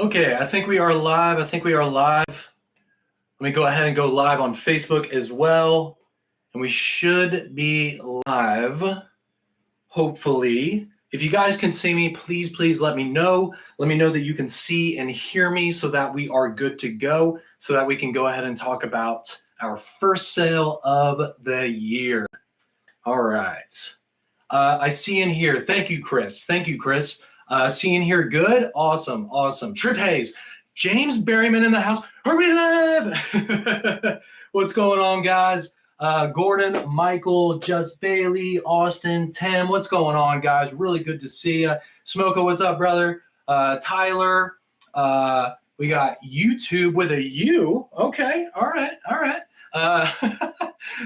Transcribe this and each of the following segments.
Okay, I think we are live. I think we are live. Let me go ahead and go live on Facebook as well. And we should be live, hopefully. If you guys can see me, please let me know. Let me know that you can see and hear me so that we are good to go, so that we can go ahead and talk about our first sale of the year. All right. I see in here. Thank you, Chris. Thank you, Chris. See in here. Good. Awesome. Awesome. Trip Hayes. James Berryman in the house. Hurry live. What's going on, guys? Gordon, Michael, Just Bailey, Austin, Tim. What's going on, guys? Really good to see you. Smoko, what's up, brother? Tyler. We got YouTube with a U. Okay. All right. All right.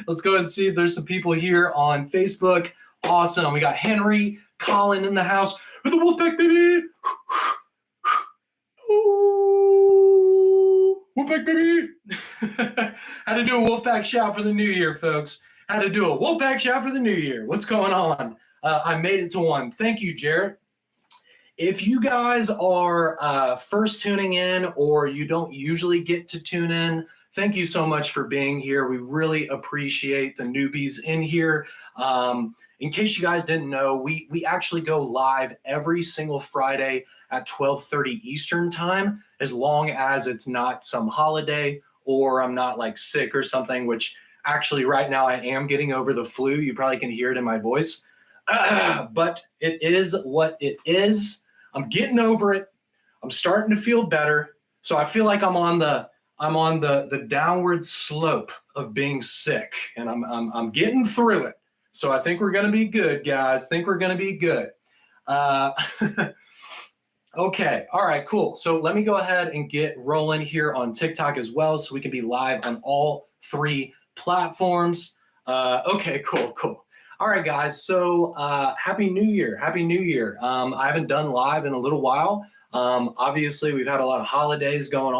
Let's go ahead and see if there's some people here on Facebook. Awesome. We got Henry, Colin in the house with the Wolfpack, baby. Ooh, Wolfpack, baby. Had to do a Wolfpack shout for the new year, folks. Had to do a Wolfpack shout for the new year. What's going on? I made it to one. Thank you, Jarrett. If you guys are first tuning in or you don't usually get to tune in, thank you so much for being here. We really appreciate the newbies in here. In case you guys didn't know, we actually go live every single Friday at 12:30 Eastern time, as long as it's not some holiday or I'm not like sick or something, which actually right now I am getting over the flu. You probably can hear it in my voice. But it is what it is. I'm getting over it. I'm starting to feel better. So I feel like I'm on the downward slope of being sick, and I'm getting through it. So I think we're going to be good, guys. Think we're going to be good. Okay. All right, cool. So let me go ahead and get rolling here on TikTok as well, so we can be live on all three platforms. Okay, cool. All right, guys. So Happy New Year. Happy New Year. I haven't done live in a little while. Obviously, we've had a lot of holidays going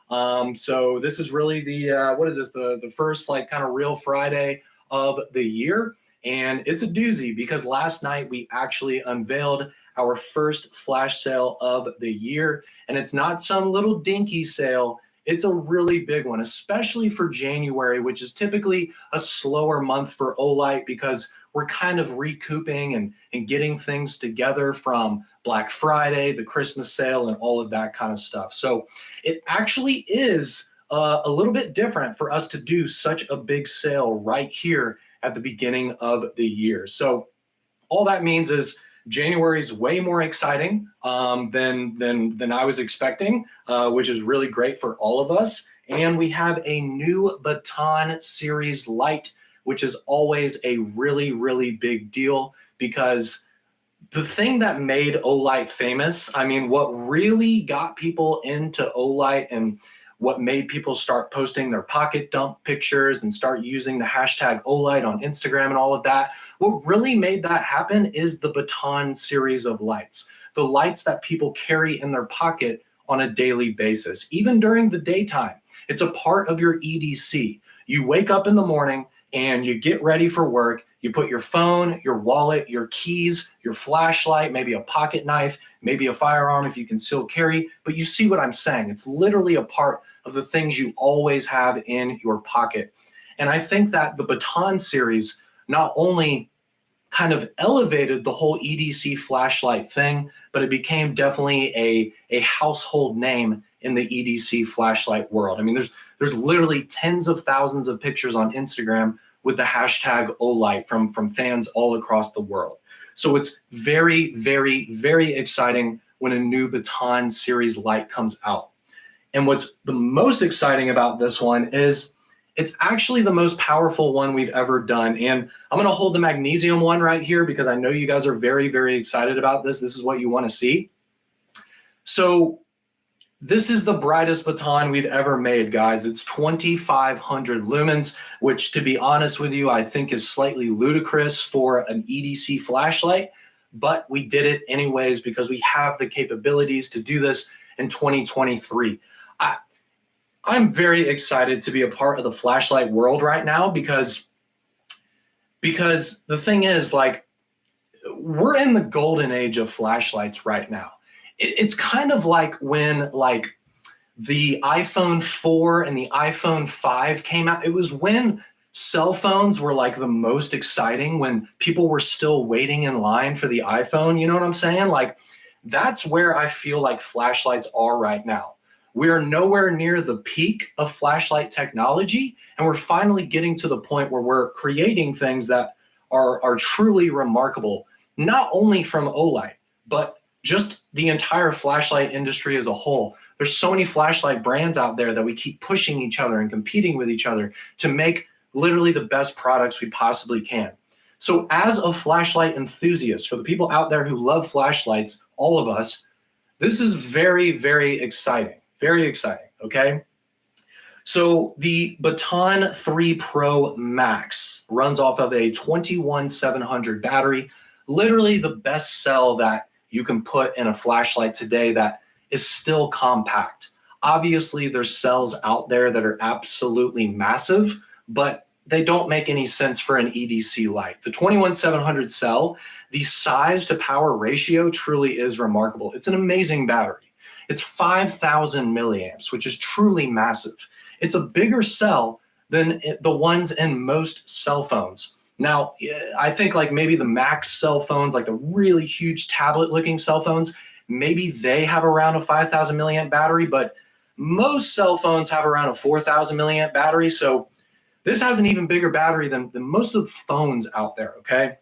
on. So this is really the, what is this? The first like kind of real Friday of the year. And it's a doozy because last night we actually unveiled our first flash sale of the year. And it's not some little dinky sale. It's a really big one, especially for January, which is typically a slower month for Olight because we're kind of recouping and getting things together from Black Friday, the Christmas sale, and all of that kind of stuff. So it actually is a little bit different for us to do such a big sale right here at the beginning of the year. So all that means is January is way more exciting than I was expecting, which is really great for all of us. And we have a new Baton Series Light, which is always a really, really big deal because the thing that made Olight famous, I mean, what really got people into Olight and what made people start posting their pocket dump pictures and start using the hashtag Olight on Instagram and all of that, what really made that happen is the Baton series of lights, the lights that people carry in their pocket on a daily basis, even during the daytime. It's a part of your EDC. You wake up in the morning and you get ready for work. You put your phone, your wallet, your keys, your flashlight, maybe a pocket knife, maybe a firearm if you can still carry. But you see what I'm saying. It's literally a part of the things you always have in your pocket. And I think that the Baton series not only kind of elevated the whole EDC flashlight thing, but it became definitely a household name in the EDC flashlight world. I mean, there's literally tens of thousands of pictures on Instagram with the hashtag Olight from fans all across the world. So it's very, very, very exciting when a new Baton series light comes out. And what's the most exciting about this one is it's actually the most powerful one we've ever done. And I'm going to hold the magnesium one right here because I know you guys are very, very excited about this. This is what you want to see. So this is the brightest baton we've ever made, guys. It's 2,500 lumens, which, to be honest with you, I think is slightly ludicrous for an EDC flashlight. But we did it anyways because we have the capabilities to do this in 2023. I'm very excited to be a part of the flashlight world right now because the thing is, like, we're in the golden age of flashlights right now. it's kind of like when like the iPhone 4 and the iPhone 5 came out. It was when cell phones were like the most exciting, when people were still waiting in line for the iPhone. You know what I'm saying? Like, that's where I feel like flashlights are right now. We are nowhere near the peak of flashlight technology, and we're finally getting to the point where we're creating things that are truly remarkable, not only from Olight, but just the entire flashlight industry as a whole. There's so many flashlight brands out there that we keep pushing each other and competing with each other to make literally the best products we possibly can. So as a flashlight enthusiast, for the people out there who love flashlights, all of us, this is very, very exciting. Very exciting, okay? So the Baton 3 Pro Max runs off of a 21700 battery, literally the best cell that you can put in a flashlight today that is still compact. Obviously, there's cells out there that are absolutely massive, but they don't make any sense for an EDC light. The 21700 cell, the size to power ratio truly is remarkable. It's an amazing battery. It's 5,000 milliamps, which is truly massive. It's a bigger cell than the ones in most cell phones. Now, I think like maybe the Max cell phones, like the really huge tablet looking cell phones, maybe they have around a 5,000 milliamp battery, but most cell phones have around a 4,000 milliamp battery. So this has an even bigger battery than most of the phones out there, okay?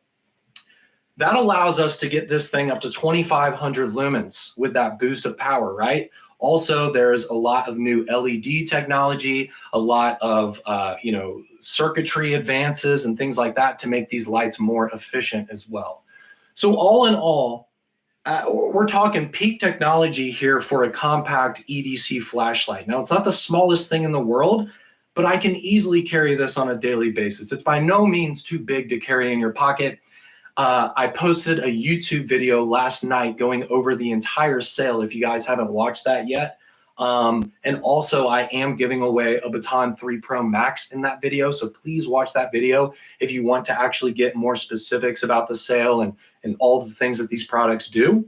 That allows us to get this thing up to 2,500 lumens with that boost of power, right? Also, there's a lot of new LED technology, a lot of circuitry advances and things like that to make these lights more efficient as well. So all in all, we're talking peak technology here for a compact EDC flashlight. Now, it's not the smallest thing in the world, but I can easily carry this on a daily basis. It's by no means too big to carry in your pocket. I posted a YouTube video last night going over the entire sale if you guys haven't watched that yet. And also I am giving away a Baton 3 Pro Max in that video. So please watch that video if you want to actually get more specifics about the sale and all the things that these products do.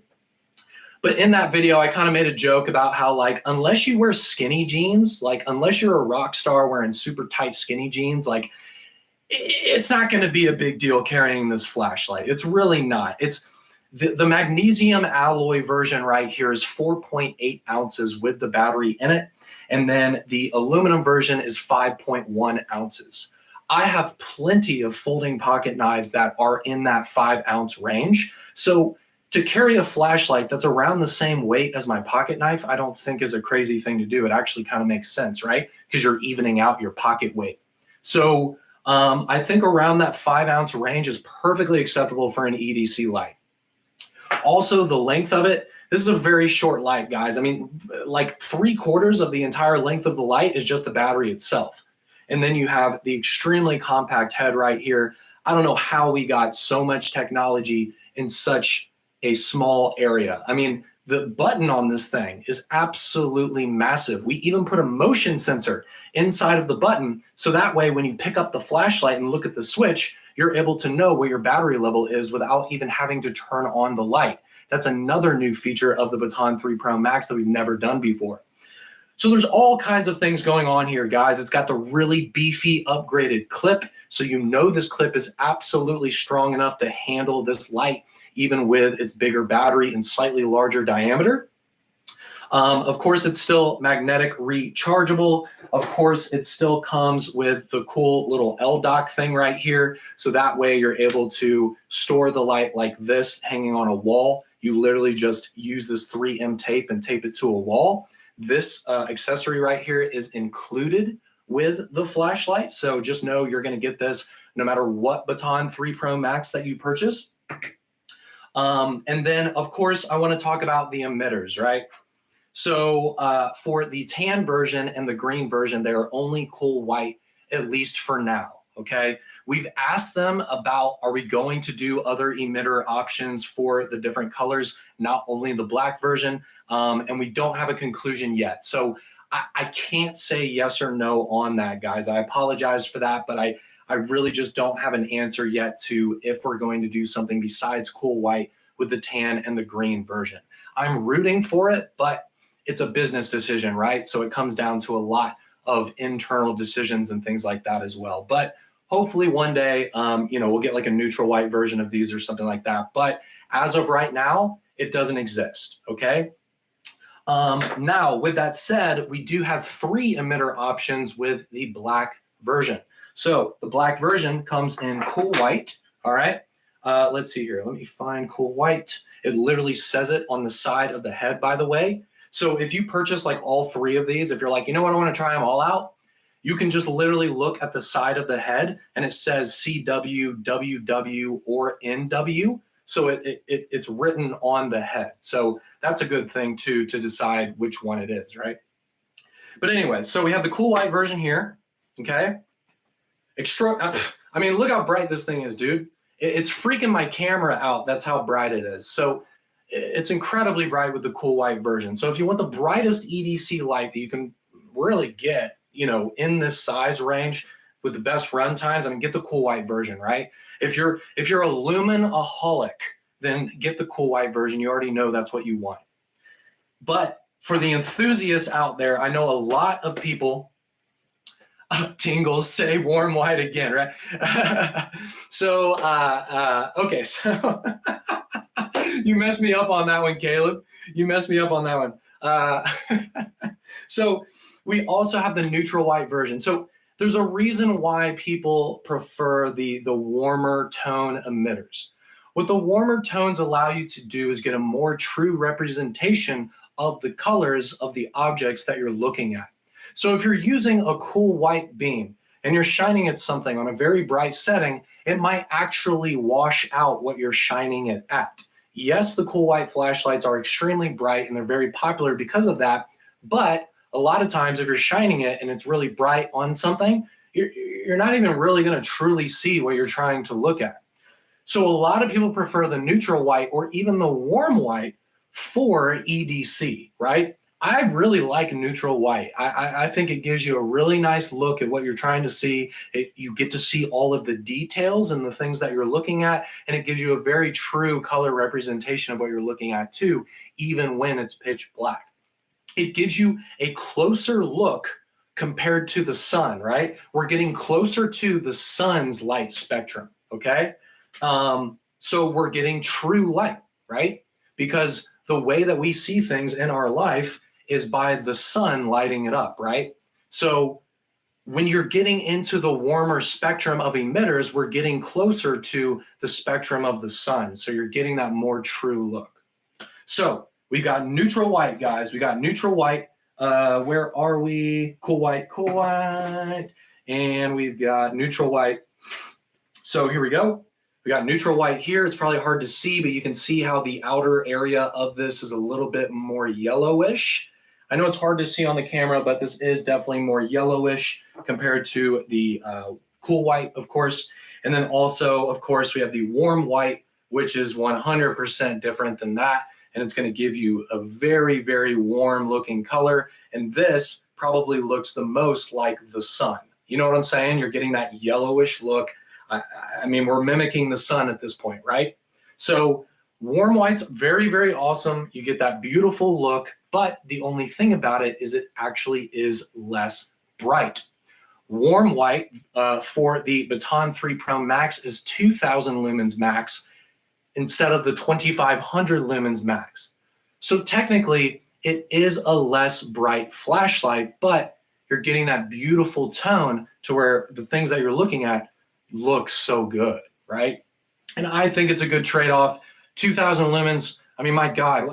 But in that video, I kind of made a joke about how, like, unless you wear skinny jeans, like unless you're a rock star wearing super tight skinny jeans, like it's not going to be a big deal carrying this flashlight. It's really not. It's the magnesium alloy version right here is 4.8 ounces with the battery in it. And then the aluminum version is 5.1 ounces. I have plenty of folding pocket knives that are in that 5-ounce range. So to carry a flashlight that's around the same weight as my pocket knife, I don't think is a crazy thing to do. It actually kind of makes sense, right? Because you're evening out your pocket weight. So I think around that 5-ounce range is perfectly acceptable for an EDC light. Also, the length of it, this is a very short light, guys. I mean, like 3/4 of the entire length of the light is just the battery itself. And then you have the extremely compact head right here. I don't know how we got so much technology in such a small area. I mean, the button on this thing is absolutely massive. We even put a motion sensor inside of the button, so that way when you pick up the flashlight and look at the switch, you're able to know where your battery level is without even having to turn on the light. That's another new feature of the Baton 3 Pro Max that we've never done before. So there's all kinds of things going on here, guys. It's got the really beefy upgraded clip, so you know this clip is absolutely strong enough to handle this light, even with its bigger battery and slightly larger diameter. Of course, it's still magnetic rechargeable. Of course, it still comes with the cool little L-dock thing right here. So that way you're able to store the light like this hanging on a wall. You literally just use this 3M tape and tape it to a wall. This accessory right here is included with the flashlight. So just know you're going to get this no matter what Baton 3 Pro Max that you purchase. And then, of course, I want to talk about the emitters, right? So for the tan version and the green version, they are only cool white, at least for now, okay? We've asked them about, are we going to do other emitter options for the different colors, not only the black version, and we don't have a conclusion yet. So I can't say yes or no on that, guys. I apologize for that, but I really just don't have an answer yet to if we're going to do something besides cool white with the tan and the green version. I'm rooting for it, but it's a business decision, right? So it comes down to a lot of internal decisions and things like that as well. But hopefully one day, we'll get like a neutral white version of these or something like that. But as of right now, it doesn't exist, okay? Now, with that said, we do have 3 emitter options with the black version. So the black version comes in cool white, all right? Let's see here. Let me find cool white. It literally says it on the side of the head, by the way. So if you purchase like all 3 of these, if you're like, you know what, I want to try them all out, you can just literally look at the side of the head and it says CW, WW, or NW. So it's written on the head. So that's a good thing to decide which one it is, right? But anyway, so we have the cool white version here, okay? I mean, look how bright this thing is, dude. It's freaking my camera out. That's how bright it is. So it's incredibly bright with the cool white version. So if you want the brightest EDC light that you can really get, in this size range with the best run times, I mean, get the cool white version, right? If you're a lumen-aholic, then get the cool white version. You already know that's what you want. But for the enthusiasts out there, I know a lot of people tingles say warm white again, right? Okay, so you messed me up on that one, Caleb. You messed me up on that one. So we also have the neutral white version. So there's a reason why people prefer the warmer tone emitters. What the warmer tones allow you to do is get a more true representation of the colors of the objects that you're looking at. So if you're using a cool white beam and you're shining at something on a very bright setting, it might actually wash out what you're shining it at. Yes, the cool white flashlights are extremely bright and they're very popular because of that, but a lot of times if you're shining it and it's really bright on something, you're not even really going to truly see what you're trying to look at. So a lot of people prefer the neutral white or even the warm white for EDC, right? I really like neutral white. I think it gives you a really nice look at what you're trying to see. You get to see all of the details and the things that you're looking at, and it gives you a very true color representation of what you're looking at too, even when it's pitch black. It gives you a closer look compared to the sun, right? We're getting closer to the sun's light spectrum, okay? So we're getting true light, right? Because the way that we see things in our life is by the sun lighting it up, right? So when you're getting into the warmer spectrum of emitters, we're getting closer to the spectrum of the sun. So you're getting that more true look. So we got neutral white, guys. We got neutral white. Where are we? Cool white, cool white. And we've got neutral white. So here we go. We got neutral white here. It's probably hard to see, but you can see how the outer area of this is a little bit more yellowish. I know it's hard to see on the camera, but this is definitely more yellowish compared to the cool white, of course. And then also, of course, we have the warm white, which is 100% different than that. And it's going to give you a very, very warm looking color. And this probably looks the most like the sun. You know what I'm saying? You're getting that yellowish look. I mean, we're mimicking the sun at this point, right? So warm white's very, very awesome. You get that beautiful look, but the only thing about it is it actually is less bright. Warm white for the Baton 3 Pro Max is 2000 lumens max instead of the 2500 lumens max. So technically it is a less bright flashlight, but you're getting that beautiful tone to where the things that you're looking at look so good, right? And I think it's a good trade-off. 2000 lumens, I mean, my God,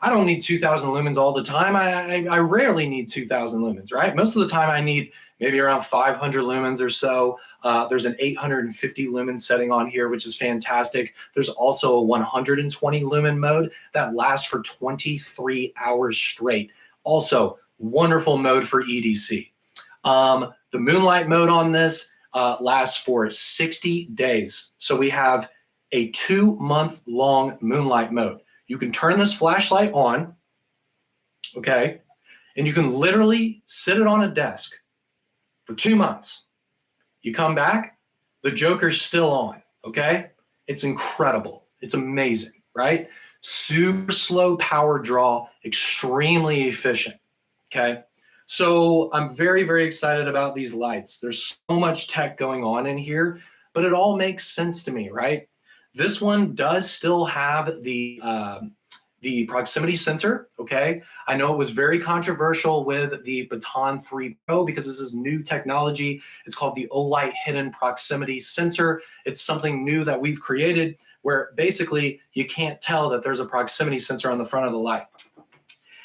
I don't need 2000 lumens all the time. I rarely need 2000 lumens, right? Most of the time I need maybe around 500 lumens or so. There's an 850 lumen setting on here, which is fantastic. There's also a 120 lumen mode that lasts for 23 hours straight. Also, wonderful mode for EDC. The moonlight mode on this lasts for 60 days. So we have a 2-month-long moonlight mode. You can turn this flashlight on, okay, and you can literally sit it on a desk for 2 months. You come back, the Joker's still on, okay? It's incredible. It's amazing, right? Super slow power draw, extremely efficient, okay? So I'm very, very excited about these lights. There's so much tech going on in here, but it all makes sense to me, right? This one does still have the proximity sensor, okay? I know it was very controversial with the Baton 3 Pro because this is new technology. It's called the Olight hidden proximity sensor. It's something new that we've created where basically you can't tell that there's a proximity sensor on the front of the light.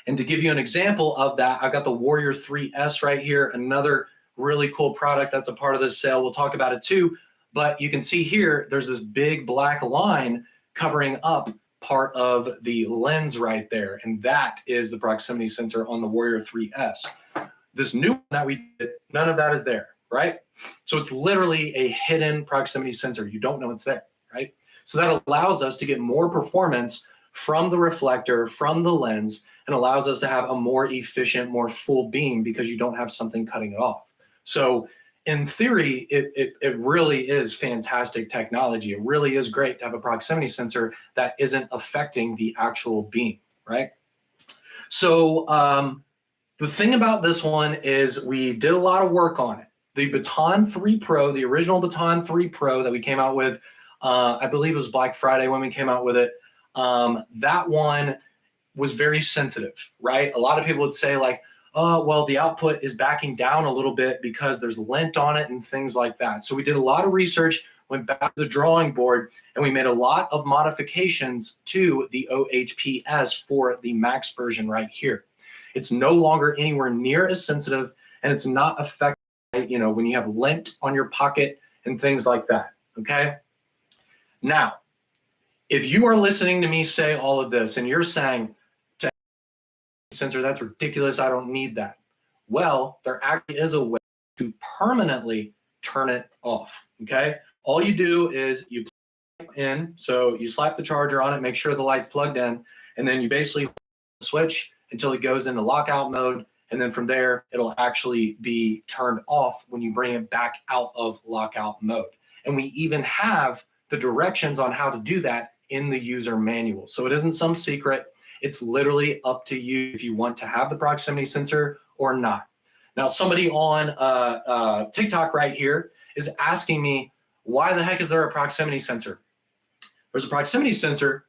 And to give you an example of that, I've got the Warrior 3S right here, another really cool product that's a part of this sale. We'll talk about it too, but you can see here, there's this big black line covering up part of the lens right there. And that is the proximity sensor on the Warrior 3S. This new one that we did, none of that is there, right? So it's literally a hidden proximity sensor. You don't know it's there, right? So that allows us to get more performance from the reflector, from the lens, and allows us to have a more efficient, more full beam because you don't have something cutting it off. So in theory, it really is fantastic technology. It really is great to have a proximity sensor that isn't affecting the actual beam, right? So the thing about this one is we did a lot of work on it. The Baton 3 Pro, the original Baton 3 Pro that we came out with, I believe it was Black Friday when we came out with it, that one was very sensitive, right? A lot of people would say like, oh, well, the output is backing down a little bit because there's lint on it and things like that. So we did a lot of research, went back to the drawing board, and we made a lot of modifications to the OHPS for the Max version right here. It's no longer anywhere near as sensitive, and it's not affected by, you know, when you have lint on your pocket and things like that, okay? Now, if you are listening to me say all of this and you're saying, sensor, that's ridiculous, I don't need that. Well, there actually is a way to permanently turn it off, okay? All you do is you plug it in, so you slap the charger on it, make sure the light's plugged in, and then you basically hold the switch until it goes into lockout mode, and then from there, it'll actually be turned off when you bring it back out of lockout mode. And we even have the directions on how to do that in the user manual. So it isn't some secret. It's literally up to you if you want to have the proximity sensor or not. Now, somebody on TikTok right here is asking me, why the heck is there a proximity sensor? There's a proximity sensor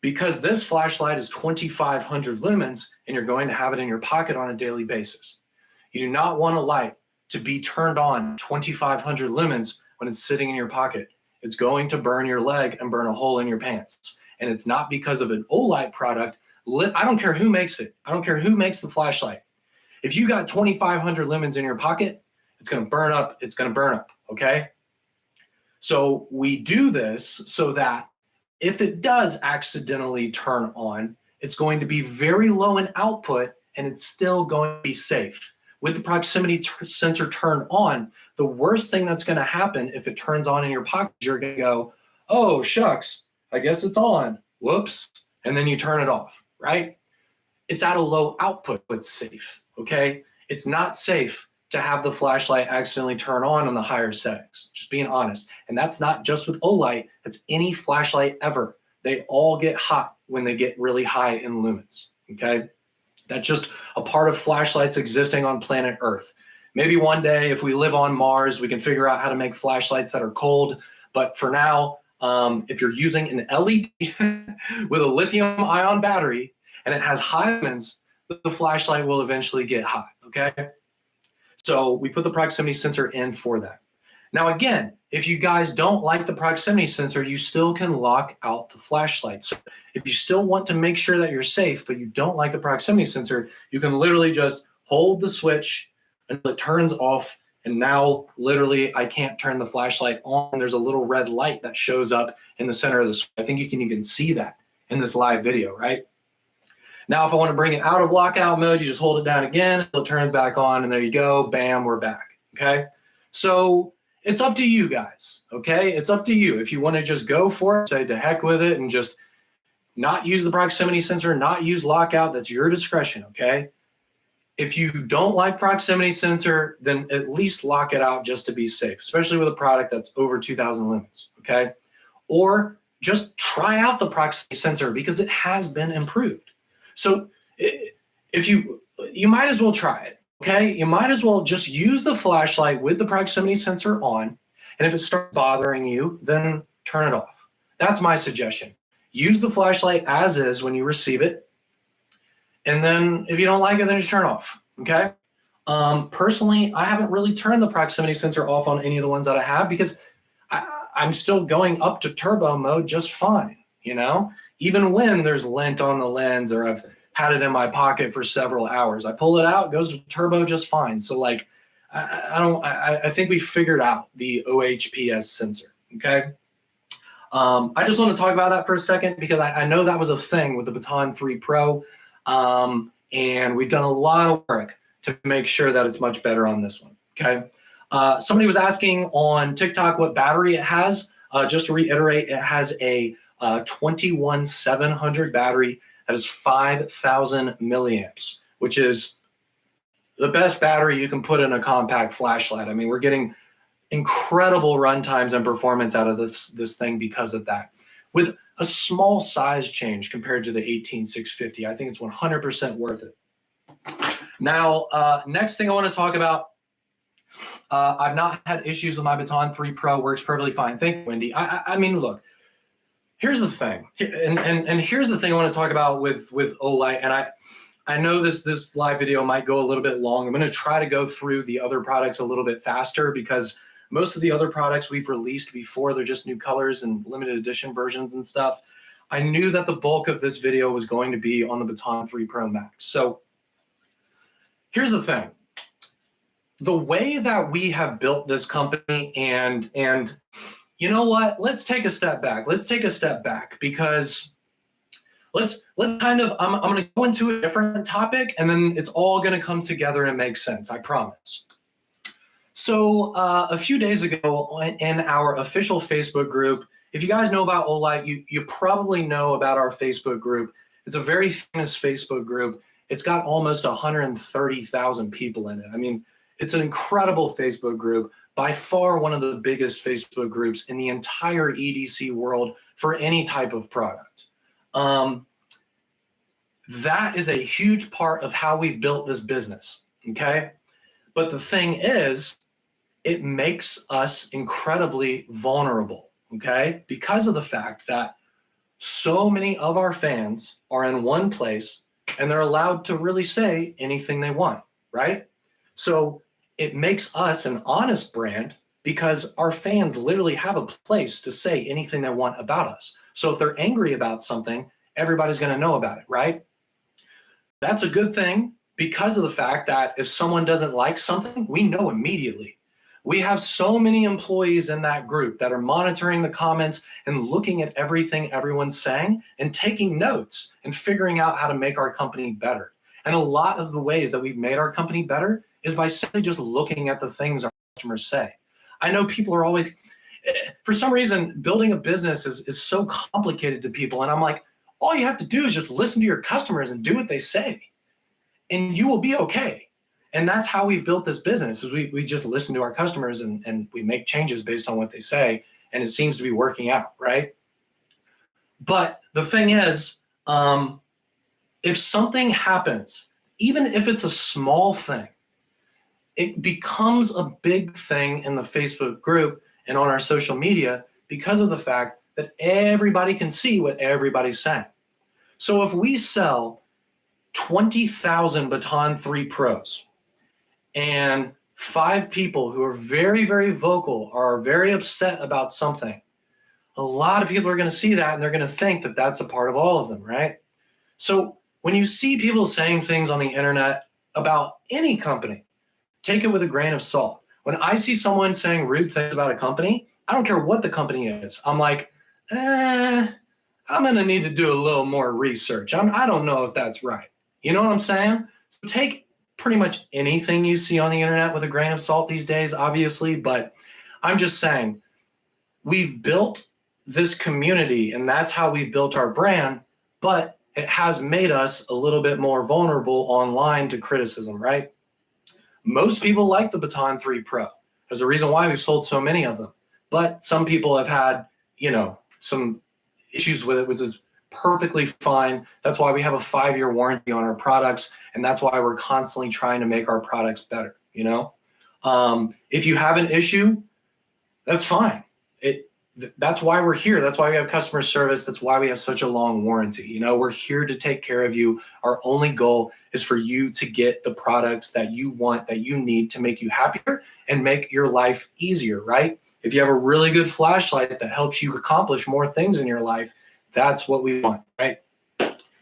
because this flashlight is 2,500 lumens and you're going to have it in your pocket on a daily basis. You do not want a light to be turned on 2,500 lumens when it's sitting in your pocket. It's going to burn your leg and burn a hole in your pants. And it's not because of an Olight product. I don't care who makes it. I don't care who makes the flashlight. If you got 2,500 lumens in your pocket, it's going to burn up. It's going to burn up, okay? So we do this so that if it does accidentally turn on, it's going to be very low in output and it's still going to be safe. With the proximity sensor turned on, the worst thing that's going to happen if it turns on in your pocket, you're going to go, oh, shucks, I guess it's on. Whoops. And then you turn it off, right? It's at a low output, but it's safe, okay? It's not safe to have the flashlight accidentally turn on the higher settings, just being honest. And that's not just with Olight, that's any flashlight ever. They all get hot when they get really high in lumens, okay? That's just a part of flashlights existing on planet Earth. Maybe one day if we live on Mars, we can figure out how to make flashlights that are cold. But for now, if you're using an LED with a lithium ion battery and it has high lumens, the flashlight will eventually get hot, okay? So we put the proximity sensor in for that. Now again, if you guys don't like the proximity sensor, you still can lock out the flashlight. So if you still want to make sure that you're safe, but you don't like the proximity sensor, you can literally just hold the switch until it turns off. And now literally I can't turn the flashlight on. There's a little red light that shows up in the center of the switch. I think you can even see that in this live video, right? Now, if I want to bring it out of lockout mode, you just hold it down again, it'll turn back on, and there you go, bam, we're back, okay? So it's up to you guys, okay? It's up to you. If you want to just go for it, say to heck with it and just not use the proximity sensor, not use lockout, that's your discretion, okay? If you don't like proximity sensor, then at least lock it out just to be safe, especially with a product that's over 2,000 lumens, okay? Or just try out the proximity sensor because it has been improved. So if you might as well try it, okay? You might as well just use the flashlight with the proximity sensor on, and if it starts bothering you, then turn it off. That's my suggestion. Use the flashlight as is when you receive it, and then if you don't like it, then just turn it off, okay? Personally, I haven't really turned the proximity sensor off on any of the ones that I have because I'm still going up to turbo mode just fine, you know? Even when there's lint on the lens or I've had it in my pocket for several hours, I pull it out, it goes to turbo just fine. So like, I think we figured out the OHPS sensor, okay? I just want to talk about that for a second because I know that was a thing with the Baton 3 Pro, and we've done a lot of work to make sure that it's much better on this one, okay? Somebody was asking on TikTok what battery it has. Just to reiterate, it has a 21700 battery that is 5,000 milliamps, which is the best battery you can put in a compact flashlight. I mean, we're getting incredible run times and performance out of this thing because of that. With a small size change compared to the 18650, I think it's 100% worth it. Now, next thing I want to talk about, I've not had issues with my Baton 3 Pro, works perfectly fine. Thank you, Wendy. I mean, look, here's the thing, and here's the thing I want to talk about with Olight, and I know this live video might go a little bit long. I'm going to try to go through the other products a little bit faster because most of the other products we've released before, they're just new colors and limited edition versions and stuff. I knew that the bulk of this video was going to be on the Baton 3 Pro Max. So here's the thing. The way that we have built this company, and you know what? Let's take a step back. Let's take a step back because let's kind of, I'm going to go into a different topic and then it's all going to come together and make sense. I promise. So a few days ago in our official Facebook group, if you guys know about Olight, you probably know about our Facebook group. It's a very famous Facebook group. It's got almost 130,000 people in it. I mean, it's an incredible Facebook group, by far one of the biggest Facebook groups in the entire EDC world for any type of product. That is a huge part of how we've built this business, okay? But the thing is, it makes us incredibly vulnerable, okay? Because of the fact that so many of our fans are in one place and they're allowed to really say anything they want, right? So it makes us an honest brand because our fans literally have a place to say anything they want about us. So if they're angry about something, everybody's going to know about it, right? That's a good thing because of the fact that if someone doesn't like something, we know immediately. We have so many employees in that group that are monitoring the comments and looking at everything everyone's saying and taking notes and figuring out how to make our company better. And a lot of the ways that we've made our company better is by simply just looking at the things our customers say. I know people are always, for some reason, building a business is so complicated to people. And I'm like, all you have to do is just listen to your customers and do what they say, and you will be okay. And that's how we've built this business, is we just listen to our customers and we make changes based on what they say, and it seems to be working out, right? But the thing is, if something happens, even if it's a small thing, it becomes a big thing in the Facebook group and on our social media because of the fact that everybody can see what everybody's saying. So if we sell 20,000 Baton 3 Pros and 5 people who are very, very vocal or are very upset about something, a lot of people are going to see that and they're going to think that that's a part of all of them, right? So when you see people saying things on the internet about any company, take it with a grain of salt. When I see someone saying rude things about a company, I don't care what the company is. I'm like, I'm going to need to do a little more research. I don't know if that's right. You know what I'm saying? So take pretty much anything you see on the internet with a grain of salt these days, obviously, but I'm just saying we've built this community and that's how we've built our brand, but it has made us a little bit more vulnerable online to criticism, right? Most people like the Baton 3 Pro. There's a reason why we've sold so many of them, but some people have had, you know, some issues with it, which is perfectly fine. That's why we have a 5-year warranty on our products, and that's why we're constantly trying to make our products better. If you have an issue, that's fine. That's why we're here. That's why we have customer service. That's why we have such a long warranty. We're here to take care of you. Our only goal is for you to get the products that you want, that you need to make you happier and make your life easier, right? If you have a really good flashlight that helps you accomplish more things in your life, that's what we want, right?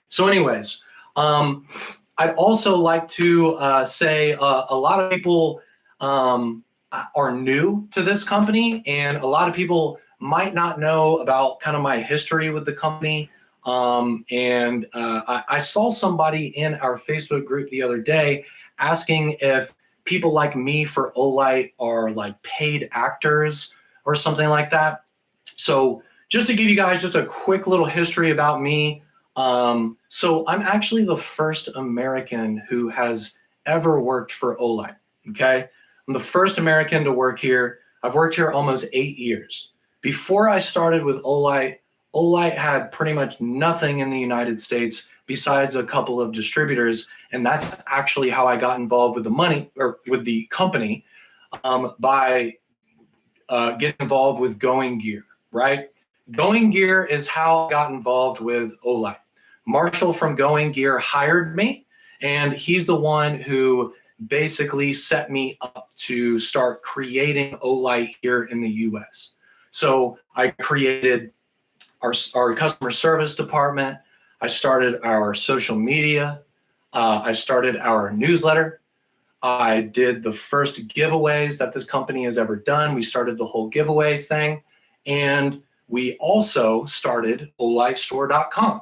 So anyways, I'd also like to say a lot of people are new to this company, and a lot of people might not know about kind of my history with the company. I saw somebody in our Facebook group the other day asking if people like me for Olight are like paid actors or something like that. So just to give you guys just a quick little history about me. So I'm actually the first American who has ever worked for Olight, okay? I'm the first American to work here. I've worked here almost 8 years. Before I started with Olight, Olight had pretty much nothing in the United States besides a couple of distributors, and that's actually how I got involved with the company by getting involved with Going Gear, right? Going Gear is how I got involved with Olight. Marshall from Going Gear hired me, and he's the one who basically set me up to start creating Olight here in the US. So I created our customer service department. I started our social media. I started our newsletter. I did the first giveaways that this company has ever done. We started the whole giveaway thing. And we also started OlightStore.com.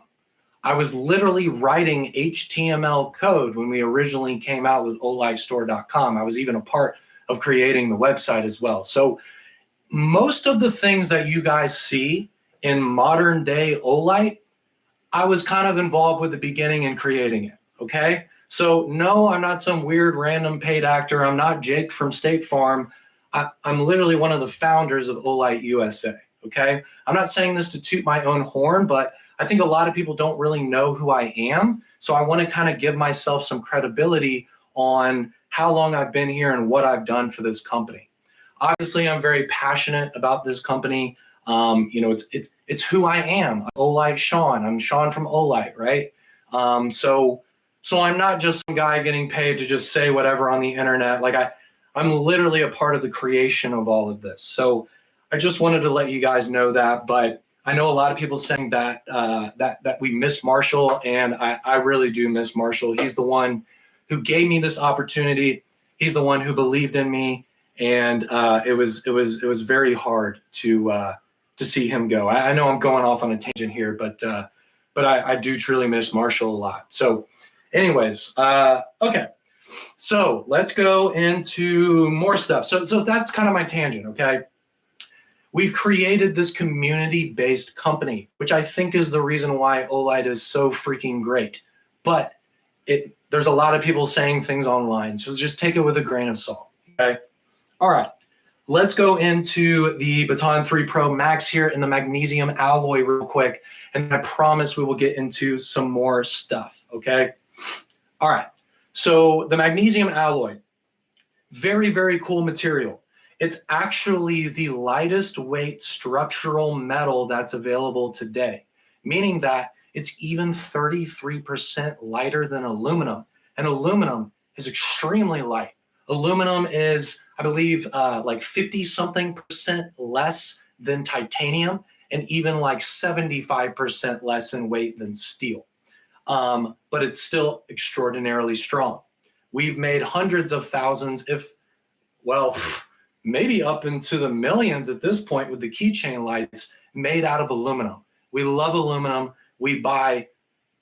I was literally writing HTML code when we originally came out with OlightStore.com. I was even a part of creating the website as well. So most of the things that you guys see in modern day Olight, I was kind of involved with the beginning in creating it, okay? So no, I'm not some weird random paid actor. I'm not Jake from State Farm. I'm literally one of the founders of Olight USA, okay? I'm not saying this to toot my own horn, but I think a lot of people don't really know who I am. So I want to kind of give myself some credibility on how long I've been here and what I've done for this company. Obviously, I'm very passionate about this company. It's who I am. Olight Sean. I'm Sean from Olight, right? So I'm not just some guy getting paid to just say whatever on the internet. Like I'm literally a part of the creation of all of this. So I just wanted to let you guys know that. But I know a lot of people saying that that we miss Marshall, and I really do miss Marshall. He's the one who gave me this opportunity. He's the one who believed in me. And it was very hard to see him go. I know I'm going off on a tangent here, but I do truly miss Marshall a lot. So, anyways, okay. So let's go into more stuff. So that's kind of my tangent. Okay, we've created this community-based company, which I think is the reason why Olight is so freaking great. But there's a lot of people saying things online, so just take it with a grain of salt. Okay. All right, let's go into the Baton 3 Pro Max here in the magnesium alloy real quick, and I promise we will get into some more stuff, okay? All right, so the magnesium alloy, very, very cool material. It's actually the lightest weight structural metal that's available today, meaning that it's even 33% lighter than aluminum, and aluminum is extremely light. Aluminum is, I believe, like 50-something% less than titanium, and even like 75% less in weight than steel. But it's still extraordinarily strong. We've made hundreds of thousands, maybe up into the millions at this point with the keychain lights made out of aluminum. We love aluminum. We buy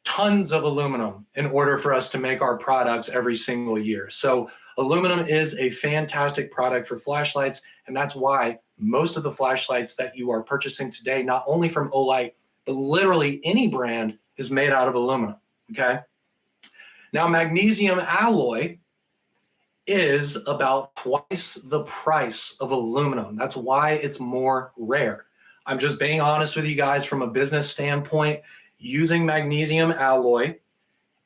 tons of aluminum in order for us to make our products every single year. So aluminum is a fantastic product for flashlights, and that's why most of the flashlights that you are purchasing today, not only from Olight, but literally any brand, is made out of aluminum, okay? Now, magnesium alloy is about twice the price of aluminum. That's why it's more rare. I'm just being honest with you guys from a business standpoint. Using magnesium alloy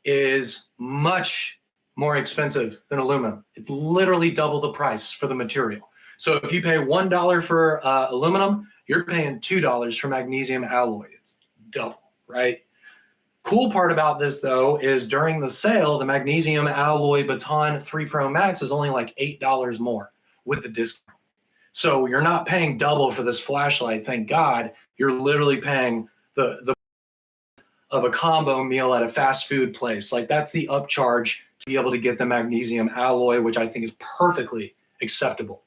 is much more expensive than aluminum. It's literally double the price for the material. So if you pay $1 for aluminum, you're paying $2 for magnesium alloy. It's double, right? Cool part about this though is during the sale, the magnesium alloy Baton 3 Pro Max is only like $8 more with the discount. So you're not paying double for this flashlight, thank God. You're literally paying the of a combo meal at a fast food place. Like that's the upcharge to be able to get the magnesium alloy, which I think is perfectly acceptable.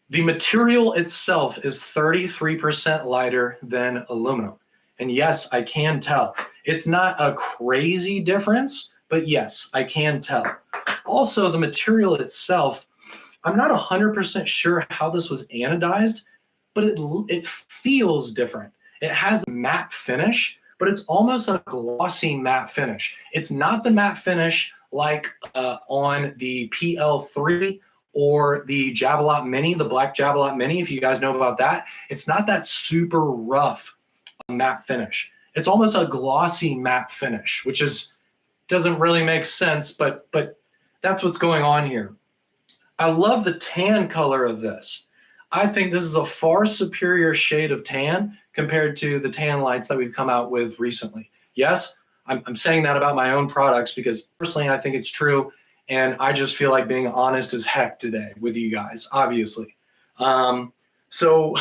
The material itself is 33% lighter than aluminum. And yes, I can tell. It's not a crazy difference, but yes, I can tell. Also, the material itself, I'm not 100% sure how this was anodized, but it feels different. It has the matte finish, but it's almost a glossy matte finish. It's not the matte finish like on the PL3 or the Javelot Mini, the black Javelot Mini, if you guys know about that. It's not that super rough matte finish. It's almost a glossy matte finish, which doesn't really make sense, but that's what's going on here. I love the tan color of this. I think this is a far superior shade of tan compared to the tan lights that we've come out with recently. Yes, I'm saying that about my own products because personally I think it's true, and I just feel like being honest as heck today with you guys, obviously. So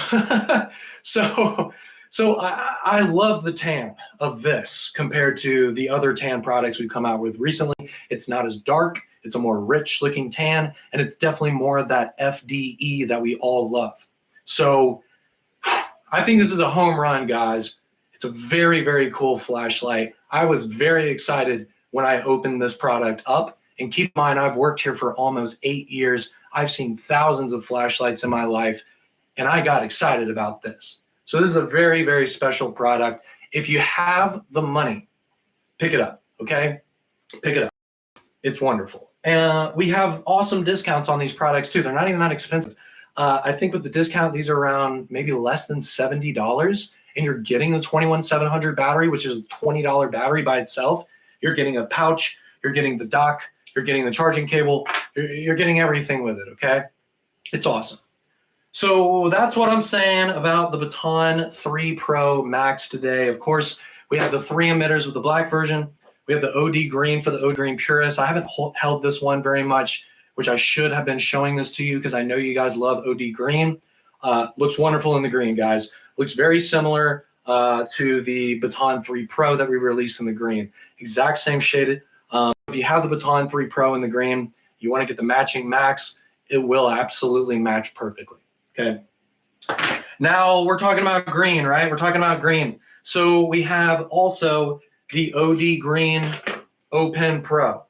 I love the tan of this compared to the other tan products we've come out with recently. It's not as dark. It's a more rich looking tan, and it's definitely more of that FDE that we all love. So I think this is a home run, guys. It's a very, very cool flashlight. I was very excited when I opened this product up. And keep in mind, I've worked here for almost 8 years. I've seen thousands of flashlights in my life, and I got excited about this. So this is a very, very special product. If you have the money, pick it up, okay? Pick it up. It's wonderful. And we have awesome discounts on these products too. They're not even that expensive. I think with the discount, these are around maybe less than $70, and you're getting the 21700 battery, which is a $20 battery by itself. You're getting a pouch, you're getting the dock, you're getting the charging cable, you're getting everything with it, okay? It's awesome. So that's what I'm saying about the Baton 3 Pro Max today. Of course, we have the 3 emitters with the black version. We have the OD green for the OD green purist. I haven't held this one very much, which I should have been showing this to you because I know you guys love OD green. Looks wonderful in the green, guys. Looks very similar to the Baton 3 Pro that we released in the green. Exact same shaded. If you have the Baton 3 Pro in the green, you want to get the matching Max, it will absolutely match perfectly. Okay. Now we're talking about green, right? We're talking about green. So we have also the OD Green O-Pen Pro.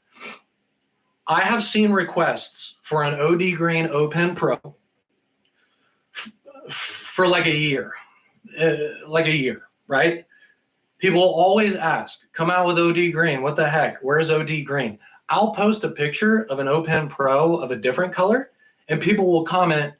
I have seen requests for an OD Green O-Pen Pro for like a year, right? People always ask, come out with OD Green. What the heck? Where's OD Green? I'll post a picture of an O-Pen Pro of a different color, and people will comment,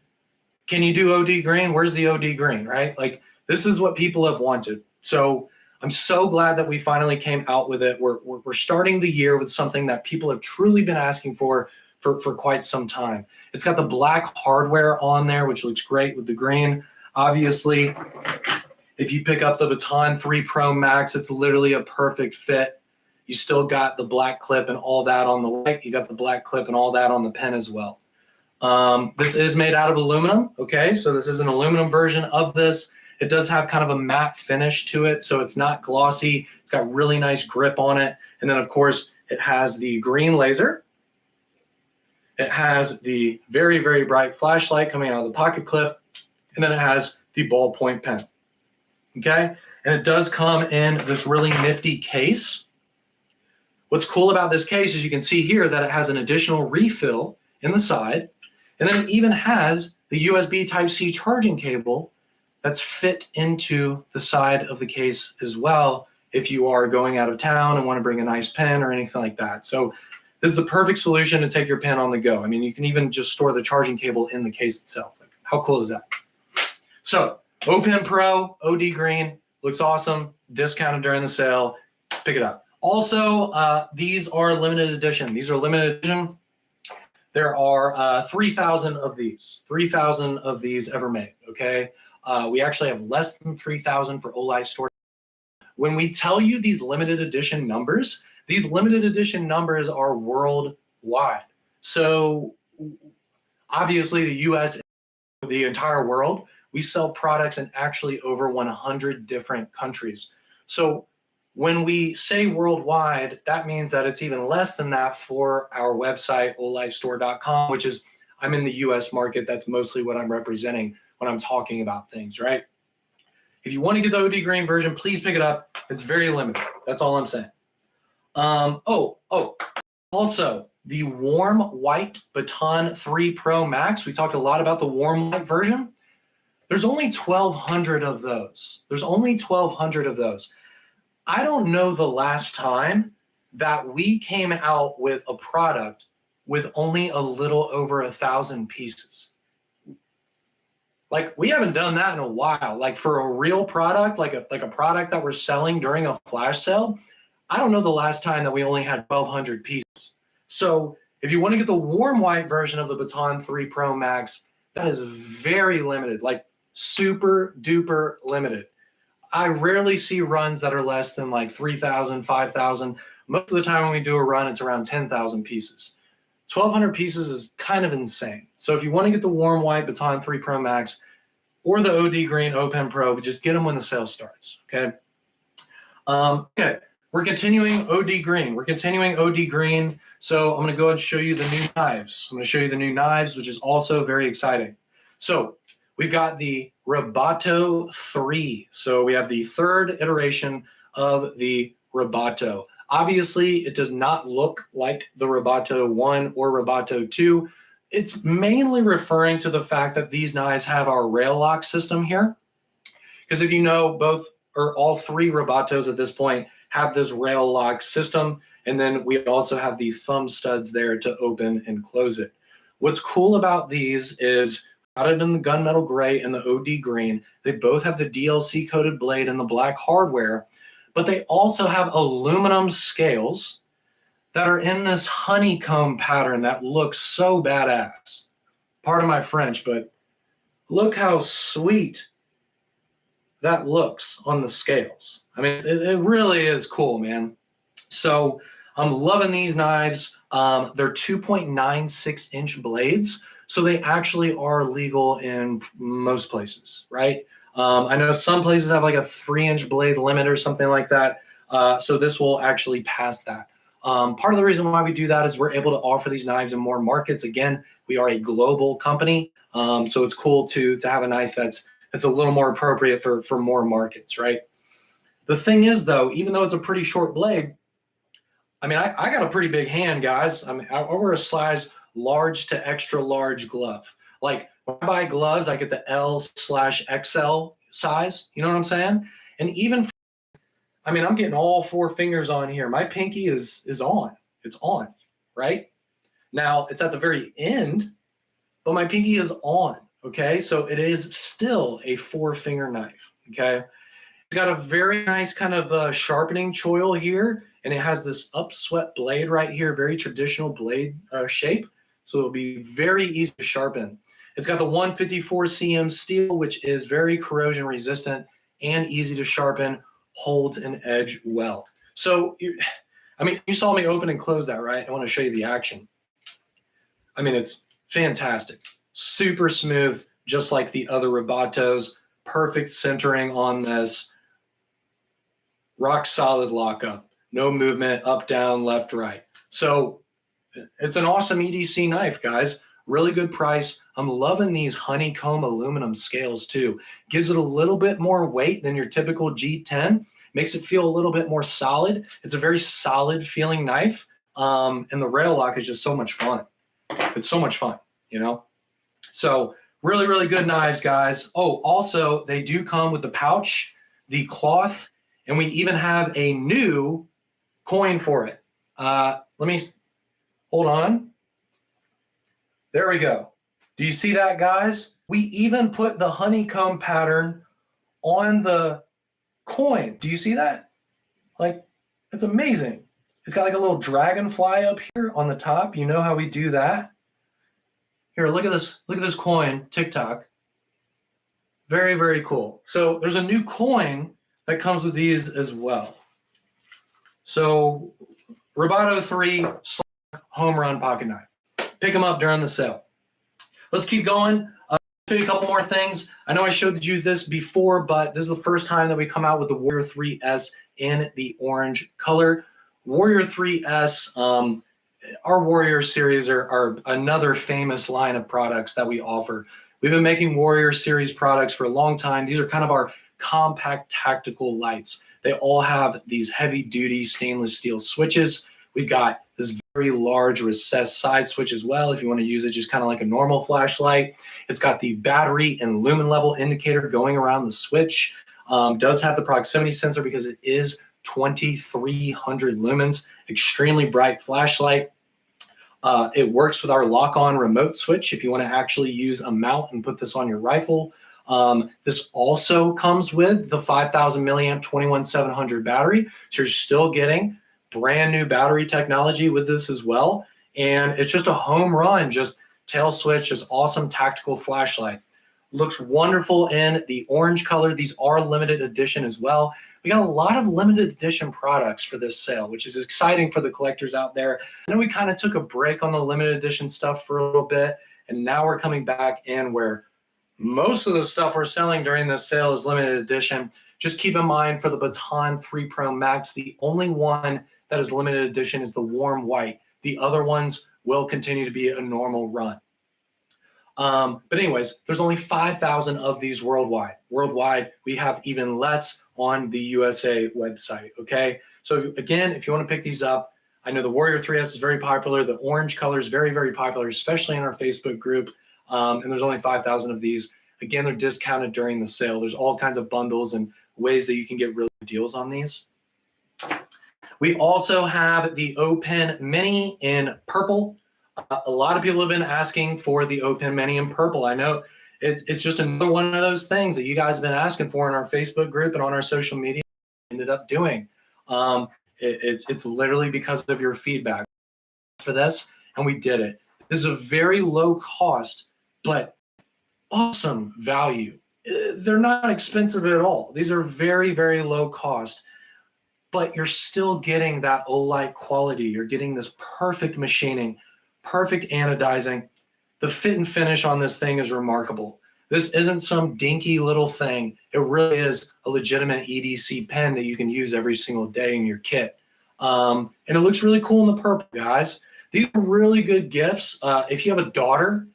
can you do OD Green? Where's the OD Green, right? Like, this is what people have wanted. So I'm so glad that we finally came out with it. We're starting the year with something that people have truly been asking for quite some time. It's got the black hardware on there, which looks great with the green. Obviously, if you pick up the Baton 3 Pro Max, it's literally a perfect fit. You still got the black clip and all that on the light. You got the black clip and all that on the pen as well. This is made out of aluminum, okay? So this is an aluminum version of this. It does have kind of a matte finish to it, so it's not glossy. It's got really nice grip on it. And then, of course, it has the green laser. It has the very, very bright flashlight coming out of the pocket clip. And then it has the ballpoint pen, okay? And it does come in this really nifty case. What's cool about this case is you can see here that it has an additional refill in the side. And then it even has the USB Type-C charging cable that's fit into the side of the case as well if you are going out of town and want to bring a nice pen or anything like that. So this is the perfect solution to take your pen on the go. I mean, you can even just store the charging cable in the case itself. Like, how cool is that? So Open Pro, OD green, looks awesome, discounted during the sale, pick it up. Also, these are limited edition. These are limited edition. There are 3,000 of these, 3,000 of these ever made, okay? We actually have less than 3,000 for Olight store. When we tell you these limited edition numbers are worldwide. So obviously the US, the entire world, we sell products in actually over 100 different countries. So when we say worldwide, that means that it's even less than that for our website, olightstore.com, which is, I'm in the US market. That's mostly what I'm representing when I'm talking about things, right? If you want to get the OD green version, please pick it up. It's very limited. That's all I'm saying. Also, the Warm White Baton 3 Pro Max. We talked a lot about the Warm White version. There's only 1,200 of those. I don't know the last time that we came out with a product with only a little over 1,000 pieces. Like, we haven't done that in a while. Like, for a real product, like a product that we're selling during a flash sale, I don't know the last time that we only had 1,200 pieces. So if you want to get the Warm White version of the Baton 3 Pro Max, that is very limited, like super duper limited. I rarely see runs that are less than like 3,000, 5,000. Most of the time when we do a run, it's around 10,000 pieces. 1,200 pieces is kind of insane. So if you want to get the Warm White Baton 3 Pro Max or the OD Green Open Pro, but just get them when the sale starts, okay? Okay, we're continuing OD Green. So I'm going to go ahead and show you the new knives. Which is also very exciting. So we've got the Roboto 3. So we have the third iteration of the Roboto. Obviously, it does not look like the Roboto 1 or Roboto 2. It's mainly referring to the fact that these knives have our rail lock system here. Because if you know, both or all three Robotos at this point have this rail lock system. And then we also have the thumb studs there to open and close it. What's cool about these is, got it in the gunmetal gray and the OD green. They both have the DLC coated blade and the black hardware, but they also have aluminum scales that are in this honeycomb pattern that looks so badass. Pardon my French, but look how sweet that looks on the scales. I mean, it really is cool, man. So I'm loving these knives. They're 2.96-inch blades. So they actually are legal in most places, right? I know some places have like a 3-inch blade limit or something like that. So this will actually pass that. Part of the reason why we do that is we're able to offer these knives in more markets. Again, we are a global company. So it's cool to have a knife that's a little more appropriate for more markets, right? The thing is, though, even though it's a pretty short blade, I mean, I got a pretty big hand, guys. I mean, I wear a size large to extra large glove. Like, when I buy gloves, I get the L/XL size. You know what I'm saying? And even, I mean, I'm getting all 4 fingers on here. My pinky is on. It's on, right? Now, it's at the very end, but my pinky is on, okay? So it is still a 4-finger knife, okay? It's got a very nice kind of sharpening choil here, and it has this upswept blade right here, very traditional blade shape. So it'll be very easy to sharpen. It's got the 154 cm steel, which is very corrosion resistant and easy to sharpen, holds an edge well. So, I mean, you saw me open and close that, right? I want to show you the action. I mean, it's fantastic. Super smooth, just like the other Robotos. Perfect centering on this. Rock solid lockup. No movement, up, down, left, right. So it's an awesome EDC knife, guys. Really good price. I'm loving these honeycomb aluminum scales too. Gives it a little bit more weight than your typical G10. Makes it feel a little bit more solid. It's a very solid feeling knife. And the rail lock is just so much fun. It's so much fun, you know? So really, really good knives, guys. Oh, also, they do come with the pouch, the cloth, and we even have a new coin for it. Let me, hold on. There we go. Do you see that, guys? We even put the honeycomb pattern on the coin. Do you see that? Like, it's amazing. It's got like a little dragonfly up here on the top. You know how we do that? Here, look at this. Look at this coin, TikTok. Very, very cool. So there's a new coin that comes with these as well. So Roboto 3 home run pocket knife. Pick them up during the sale. Let's keep going. Show you a couple more things. I know I showed you this before, but this is the first time that we come out with the Warrior 3S in the orange color. Warrior 3S, our Warrior series are another famous line of products that we offer. We've been making Warrior series products for a long time. These are kind of our compact tactical lights. They all have these heavy duty stainless steel switches. We've got this very large recessed side switch as well if you want to use it just kind of like a normal flashlight. It's got the battery and lumen level indicator going around the switch. Does have the proximity sensor because it is 2,300 lumens, extremely bright flashlight. It works with our lock-on remote switch if you want to actually use a mount and put this on your rifle. This also comes with the 5,000 milliamp 21700 battery, so you're still getting brand new battery technology with this as well. And it's just a home run, just tail switch, just awesome tactical flashlight. Looks wonderful in the orange color. These are limited edition as well. We got a lot of limited edition products for this sale, which is exciting for the collectors out there. I know we kind of took a break on the limited edition stuff for a little bit, and now we're coming back in where most of the stuff we're selling during this sale is limited edition. Just keep in mind for the Baton 3 Pro Max, the only one that is limited edition is the warm white. The other ones will continue to be a normal run. But anyways, there's only 5,000 of these worldwide. Worldwide, we have even less on the USA website, okay? So again, if you want to pick these up, I know the Warrior 3S is very popular. The orange color is very, very popular, especially in our Facebook group. And there's only 5,000 of these. Again, they're discounted during the sale. There's all kinds of bundles and ways that you can get really good deals on these. We also have the O-Pen Mini in purple. A lot of people have been asking for the O-Pen Mini in purple. I know it's just another one of those things that you guys have been asking for in our Facebook group and on our social media. Ended up doing. It's literally because of your feedback for this, and we did it. This is a very low cost, but awesome value. They're not expensive at all. These are very, very low cost, but you're still getting that Olight quality. You're getting this perfect machining, perfect anodizing. The fit and finish on this thing is remarkable. This isn't some dinky little thing. It really is a legitimate EDC pen that you can use every single day in your kit. And it looks really cool in the purple, guys. These are really good gifts. If you have a daughter,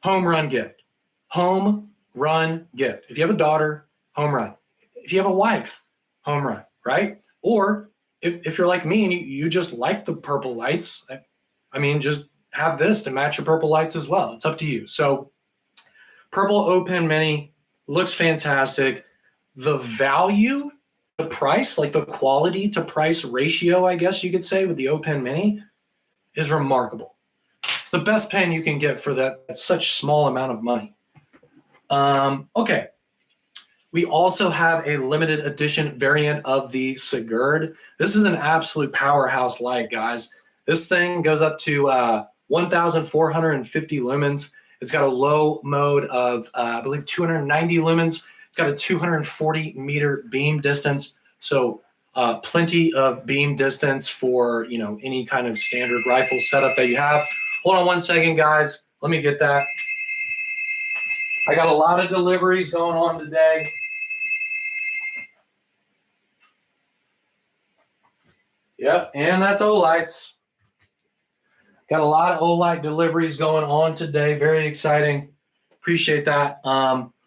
home run gift. Home run gift. If you have a daughter, home run. If you have a wife, home run, right? Or if you're like me and you just like the purple lights, I mean, just have this to match your purple lights as well. It's up to you. So purple O-Pen Mini looks fantastic. The value, the price, like the quality to price ratio, I guess you could say, with the O-Pen Mini is remarkable. It's the best pen you can get for that such small amount of money. Okay. We also have a limited edition variant of the Sigurd. This is an absolute powerhouse light, guys. This thing goes up to 1,450 lumens. It's got a low mode of, I believe, 290 lumens. It's got a 240 meter beam distance. So plenty of beam distance for, you know, any kind of standard rifle setup that you have. Hold on one second, guys. Let me get that. I got a lot of deliveries going on today. Yep, and that's Olights. Got a lot of Olight deliveries going on today. Very exciting. Appreciate that.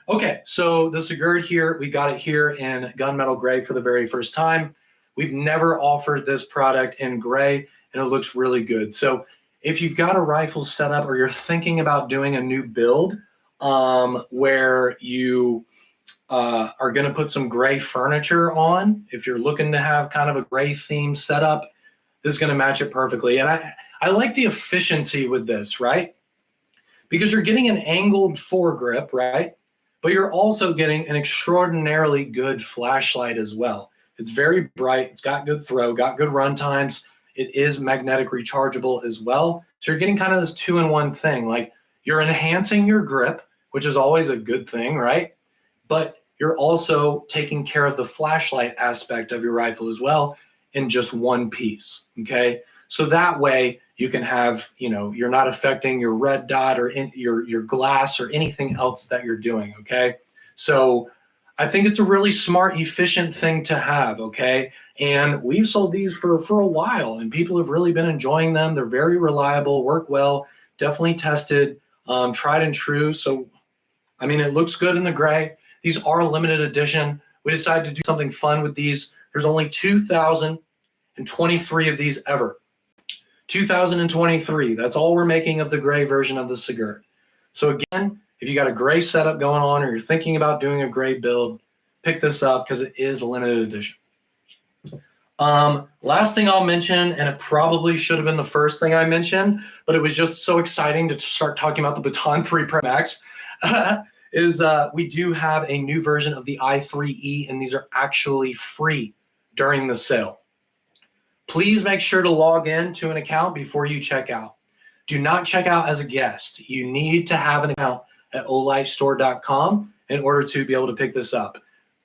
Okay, so the Sigurd here, we got it here in gunmetal gray for the very first time. We've never offered this product in gray, and it looks really good. So if you've got a rifle set up or you're thinking about doing a new build where you are going to put some gray furniture on, if you're looking to have kind of a gray theme setup, this is going to match it perfectly. And I like the efficiency with this, right? Because you're getting an angled foregrip, right? but you're also getting an extraordinarily good flashlight as well. It's very bright. It's got good throw, got good run times. It is magnetic rechargeable as well. So you're getting kind of this two-in-one thing. Like you're enhancing your grip, which is always a good thing, right? But you're also taking care of the flashlight aspect of your rifle as well in just one piece, okay? So that way you can have, you're not affecting your red dot or your glass or anything else that you're doing, okay? So I think it's a really smart, efficient thing to have, okay? And we've sold these for a while, and people have really been enjoying them. They're very reliable, work well, definitely tested, tried and true. So, I mean, it looks good in the gray. These are limited edition. We decided to do something fun with these. There's only 2,023 of these ever. 2023, that's all we're making of the gray version of the Sigurd. So again, if you got a gray setup going on or you're thinking about doing a gray build, pick this up because it is limited edition. Last thing I'll mention, and it probably should have been the first thing I mentioned, but it was just so exciting to start talking about the Baton 3 Pro Max, is we do have a new version of the i3E, and these are actually free during the sale. Please make sure to log in to an account before you check out. Do not check out as a guest. You need to have an account at olightstore.com in order to be able to pick this up.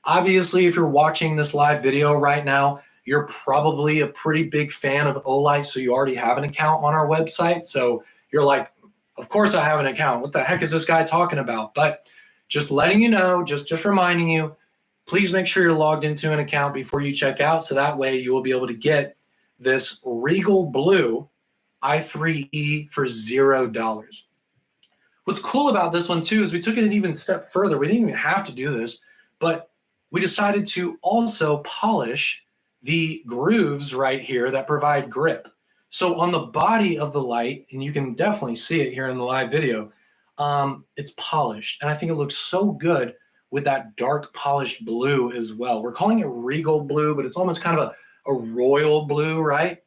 Obviously, if you're watching this live video right now, you're probably a pretty big fan of Olight, so you already have an account on our website. So you're like, of course I have an account. What the heck is this guy talking about? But just letting you know, just reminding you, please make sure you're logged into an account before you check out, so that way you will be able to get this Regal Blue i3E for $0. What's cool about this one too is we took it an even step further. We didn't even have to do this, but we decided to also polish the grooves right here that provide grip. So on the body of the light, and you can definitely see it here in the live video, it's polished. And I think it looks so good with that dark polished blue as well. We're calling it Regal Blue, but it's almost kind of a royal blue, right?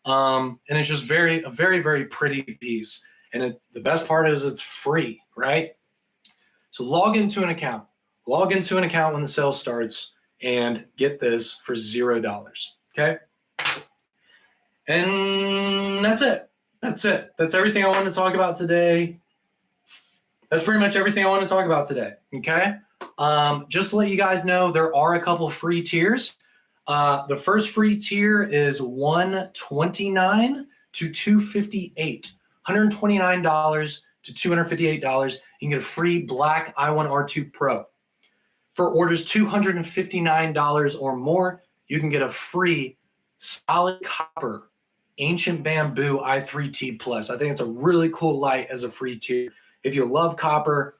And it's just a very, very pretty piece. And the best part is it's free, right? So log into an account. Log into an account when the sale starts and get this for $0, okay? And that's it. That's it. That's everything I want to talk about today. That's pretty much everything I want to talk about today, okay? Just to let you guys know, there are a couple free tiers. The first free tier is $129 to $258. $129 to $258. You can get a free black i1R2 Pro. For orders $259 or more, you can get a free solid copper ancient bamboo i3T Plus. I think it's a really cool light as a free tier. If you love copper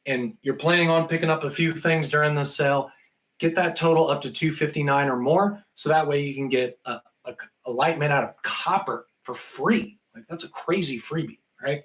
and you're planning on picking up a few things during this sale, get that total up to $259 or more, so that way you can get a light made out of copper for free. Like, that's a crazy freebie, right?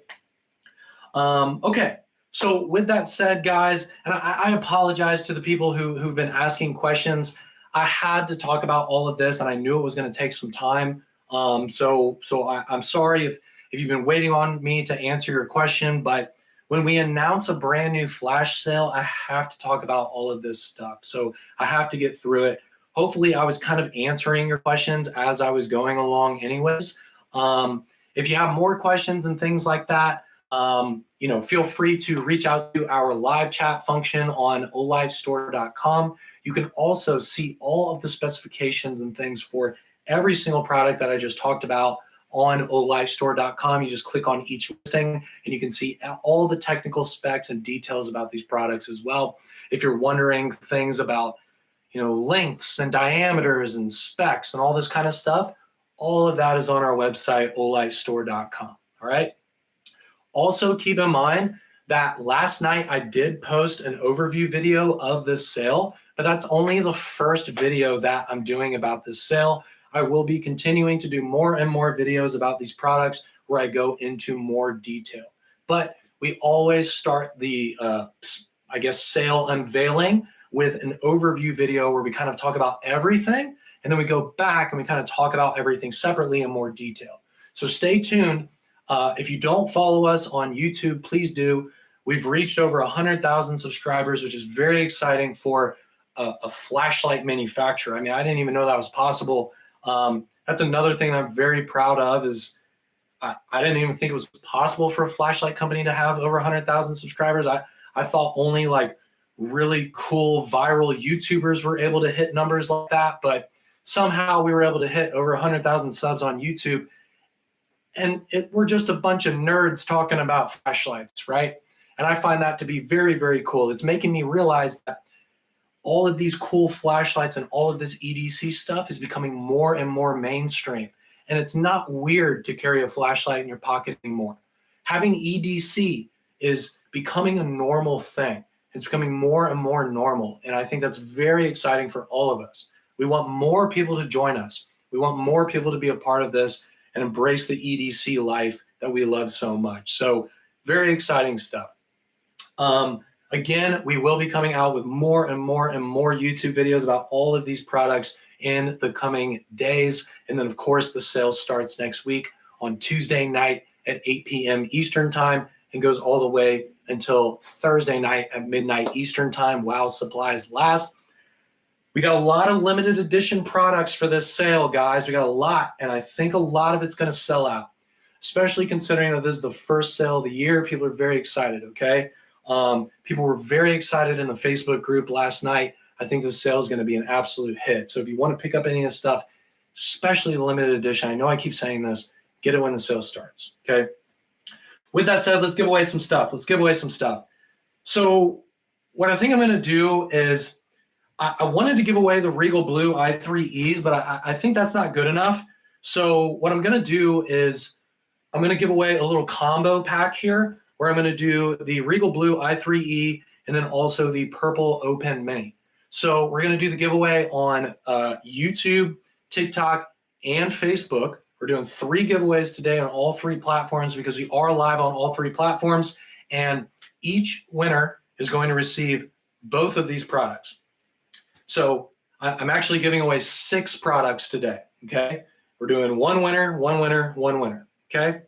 Okay, so with that said, guys, and I apologize to the people who've been asking questions. I had to talk about all of this, and I knew it was going to take some time. So I'm sorry if you've been waiting on me to answer your question, but when we announce a brand new flash sale, I have to talk about all of this stuff. So I have to get through it. Hopefully I was kind of answering your questions as I was going along anyways. If you have more questions and things like that, feel free to reach out to our live chat function on olightstore.com. You can also see all of the specifications and things for every single product that I just talked about on olightstore.com. You just click on each listing and you can see all the technical specs and details about these products as well. If you're wondering things about, lengths and diameters and specs and all this kind of stuff, all of that is on our website, olightstore.com. All right. Also keep in mind that last night I did post an overview video of this sale, but that's only the first video that I'm doing about this sale. I will be continuing to do more and more videos about these products where I go into more detail. But we always start the, sale unveiling with an overview video where we kind of talk about everything, and then we go back and we kind of talk about everything separately in more detail. So stay tuned. If you don't follow us on YouTube, please do. We've reached over 100,000 subscribers, which is very exciting for a flashlight manufacturer. I mean, I didn't even know that was possible. That's another thing that I'm very proud of is I didn't even think it was possible for a flashlight company to have over 100,000 subscribers. I thought only like really cool viral YouTubers were able to hit numbers like that, but somehow we were able to hit over 100,000 subs on YouTube. And we're just a bunch of nerds talking about flashlights, right? And I find that to be very, very cool. It's making me realize that all of these cool flashlights and all of this EDC stuff is becoming more and more mainstream. And it's not weird to carry a flashlight in your pocket anymore. Having EDC is becoming a normal thing. It's becoming more and more normal. And I think that's very exciting for all of us. We want more people to join us. We want more people to be a part of this and embrace the EDC life that we love so much. So very exciting stuff. Again, we will be coming out with more and more and more YouTube videos about all of these products in the coming days. And then, of course, the sale starts next week on Tuesday night at 8 p.m. Eastern time and goes all the way until Thursday night at midnight Eastern time while supplies last. We got a lot of limited edition products for this sale, guys. We got a lot, and I think a lot of it's going to sell out, especially considering that this is the first sale of the year. People are very excited, okay? People were very excited in the Facebook group last night. I think this sale is going to be an absolute hit. So if you want to pick up any of this stuff, especially the limited edition, I know I keep saying this, get it when the sale starts, okay? With that said, let's give away some stuff. So what I think I'm going to do is I wanted to give away the Regal Blue i3Es, but I think that's not good enough. So what I'm going to do is I'm going to give away a little combo pack here where I'm going to do the Regal Blue i3E and then also the purple O-Pen Mini. So we're going to do the giveaway on YouTube, TikTok, and Facebook. We're doing 3 giveaways today on all 3 platforms because we are live on all 3 platforms. And each winner is going to receive both of these products. So I'm actually giving away 6 products today, okay? We're doing one winner, okay?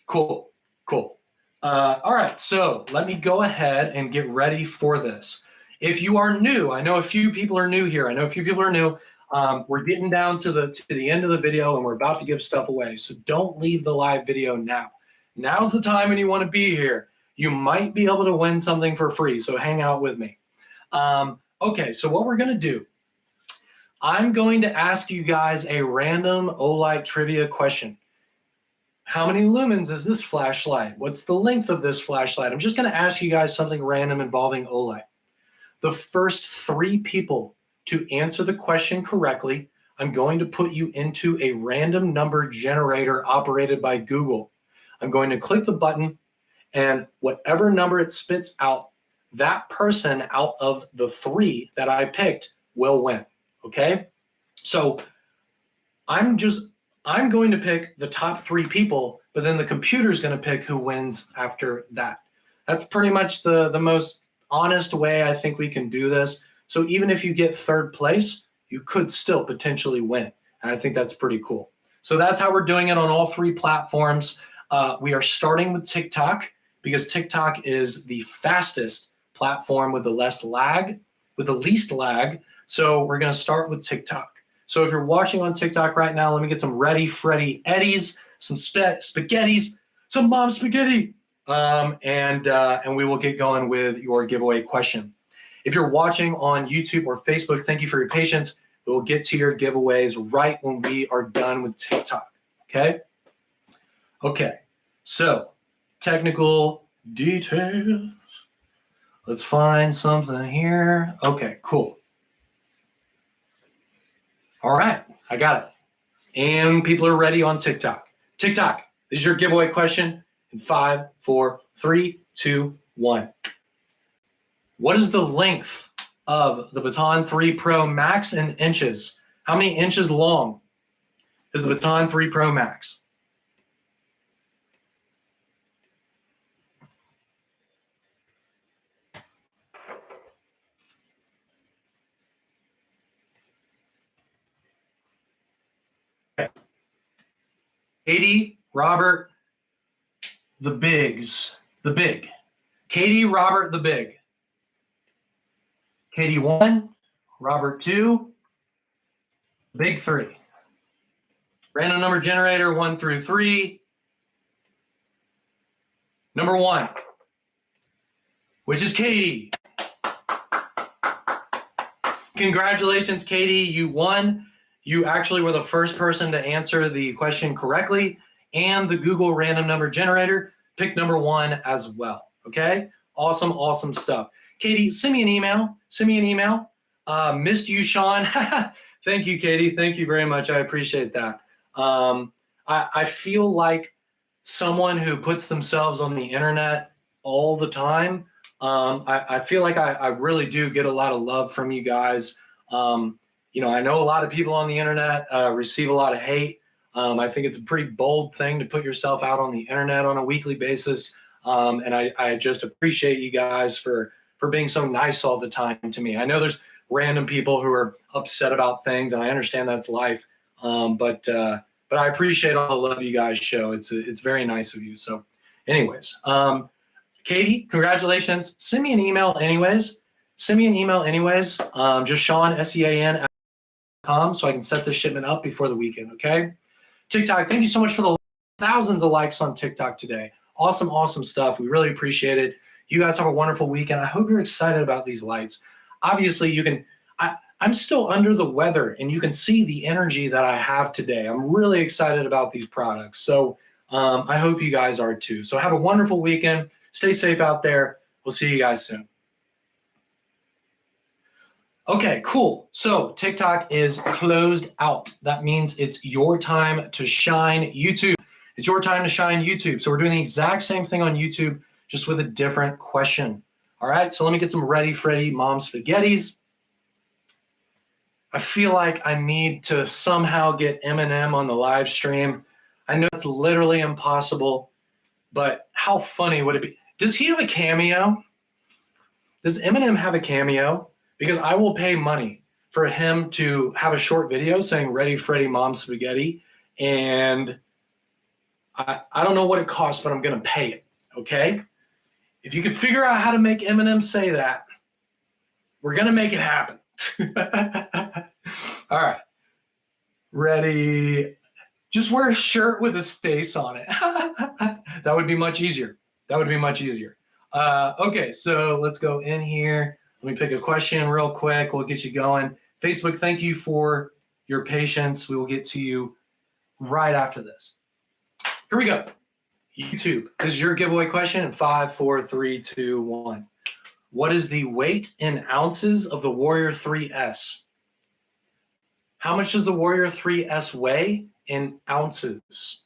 Cool. All right, so let me go ahead and get ready for this. If you are new, I know a few people are new here. We're getting down to the end of the video and we're about to give stuff away. So don't leave the live video now. Now's the time when you want to be here. You might be able to win something for free, so hang out with me. Okay, so what we're going to do, I'm going to ask you guys a random Olight trivia question. How many lumens is this flashlight? What's the length of this flashlight? I'm just going to ask you guys something random involving Olight. The first 3 people to answer the question correctly, I'm going to put you into a random number generator operated by Google. I'm going to click the button, and whatever number it spits out, that person out of the 3 that I picked will win, okay? So I'm going to pick the top 3 people, but then the computer's going to pick who wins after that. That's pretty much the most honest way I think we can do this. So even if you get 3rd place, you could still potentially win. And I think that's pretty cool. So that's how we're doing it on all 3 platforms. We are starting with TikTok because TikTok is the fastest platform with the least lag. So we're going to start with TikTok. So if you're watching on TikTok right now, let me get some Ready Freddy Eddies, some spaghettis, some mom spaghetti, and we will get going with your giveaway question. If you're watching on YouTube or Facebook, thank you for your patience. We'll get to your giveaways right when we are done with TikTok, okay? Okay, so technical details. Let's find something here. Okay, cool. All right, I got it. And people are ready on TikTok. TikTok, this is your giveaway question in 5, 4, 3, 2, 1. What is the length of the Baton 3 Pro Max in inches? How many inches long is the Baton 3 Pro Max? Okay. Katie, Robert, the bigs. The big. Katie, Robert, the big. Katie 1, Robert 2, big 3. Random number generator 1 through 3. Number 1, which is Katie. Congratulations, Katie, you won. You actually were the first person to answer the question correctly, and the Google random number generator picked number 1 as well. Okay, awesome, awesome stuff. Katie, send me an email. Missed you, Sean. Thank you, Katie. Thank you very much. I appreciate that. I feel like someone who puts themselves on the internet all the time. I feel like I really do get a lot of love from you guys. You know, I know a lot of people on the internet receive a lot of hate. I think it's a pretty bold thing to put yourself out on the internet on a weekly basis. And I just appreciate you guys for being so nice all the time to me. I know there's random people who are upset about things, and I understand that's life. But I appreciate all the love you guys show. It's very nice of you. So anyways, Katie, congratulations. Send me an email anyways. Just Sean, SEAN.com, so I can set this shipment up before the weekend, okay? TikTok, thank you so much for the thousands of likes on TikTok today. Awesome, awesome stuff. We really appreciate it. You guys have a wonderful weekend. I hope you're excited about these lights. Obviously, I'm still under the weather, and you can see the energy that I have today. I'm really excited about these products. So I hope you guys are too. So have a wonderful weekend. Stay safe out there. We'll see you guys soon. Okay, cool. So TikTok is closed out. That means it's your time to shine, YouTube. It's your time to shine, YouTube. So we're doing the exact same thing on YouTube, just with a different question. All right, so let me get some Ready Freddy Mom Spaghettis. I feel like I need to somehow get Eminem on the live stream. I know it's literally impossible, but how funny would it be? Does he have a cameo? Does Eminem have a cameo? Because I will pay money for him to have a short video saying Ready Freddy Mom Spaghetti. And I don't know what it costs, but I'm going to pay it, okay? If you could figure out how to make Eminem say that, we're going to make it happen. All right. Ready. Just wear a shirt with his face on it. That would be much easier. Okay, so let's go in here. Let me pick a question real quick. We'll get you going. Facebook, thank you for your patience. We will get to you right after this. Here we go. YouTube, this is your giveaway question in 5, 4, 3, 2, 1. What is the weight in ounces of the Warrior 3S? How much does the Warrior 3S weigh in ounces?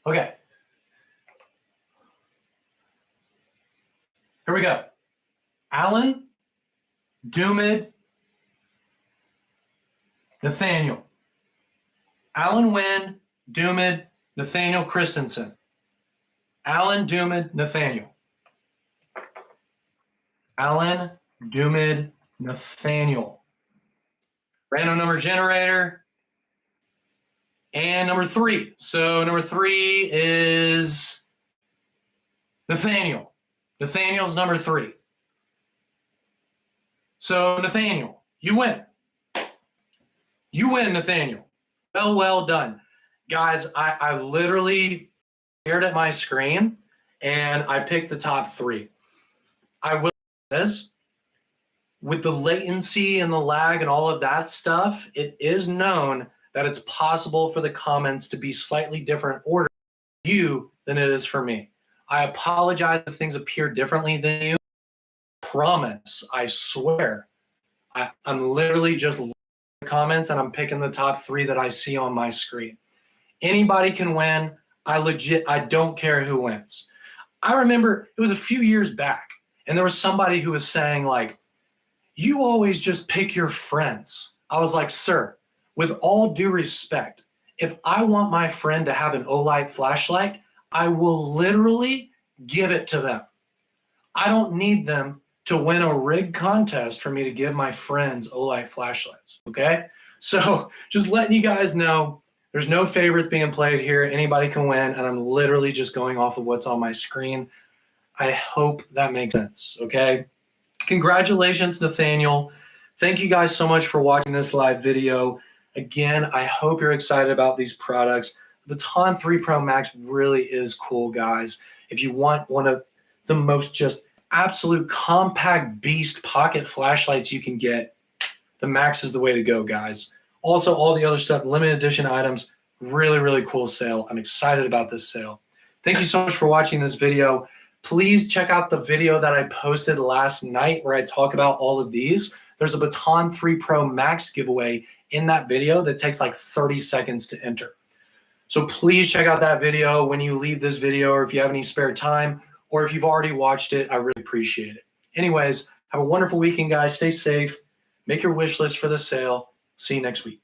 Okay. Here we go. Alan, Dumid, Nathaniel. Alan Wynn, Dumid, Nathaniel Christensen. Alan, Dumid, Nathaniel. Alan, Dumid, Nathaniel. Random number generator. And number 3. So number 3 is Nathaniel. Nathaniel's number 3. So Nathaniel, you win. You win, Nathaniel. Well done. Guys, I literally stared at my screen and I picked the top 3. I will say this. With the latency and the lag and all of that stuff, it is known that it's possible for the comments to be slightly different order for you than it is for me. I apologize if things appear differently than you. Promise, I swear. I'm literally just looking at the comments and I'm picking the top 3 that I see on my screen. Anybody can win. I don't care who wins. I remember it was a few years back and there was somebody who was saying like, you always just pick your friends. I was like, sir, with all due respect, if I want my friend to have an Olight flashlight, I will literally give it to them. I don't need them to win a rigged contest for me to give my friends Olight flashlights, okay? So just letting you guys know, There's no favorites being played here. Anybody can win, and I'm literally just going off of what's on my screen. I hope that makes sense, okay? Congratulations, Nathaniel. Thank you guys so much for watching this live video. Again, I hope you're excited about these products. The Baton 3 Pro Max really is cool, guys. If you want one of the most just absolute compact beast pocket flashlights you can get, the Max is the way to go, guys. Also, all the other stuff, limited edition items, really, really cool sale. I'm excited about this sale. Thank you so much for watching this video. Please check out the video that I posted last night where I talk about all of these. There's a Baton 3 Pro Max giveaway in that video that takes like 30 seconds to enter. So please check out that video when you leave this video, or if you have any spare time, or if you've already watched it, I really appreciate it. Anyways, have a wonderful weekend, guys. Stay safe. Make your wish list for the sale. See you next week.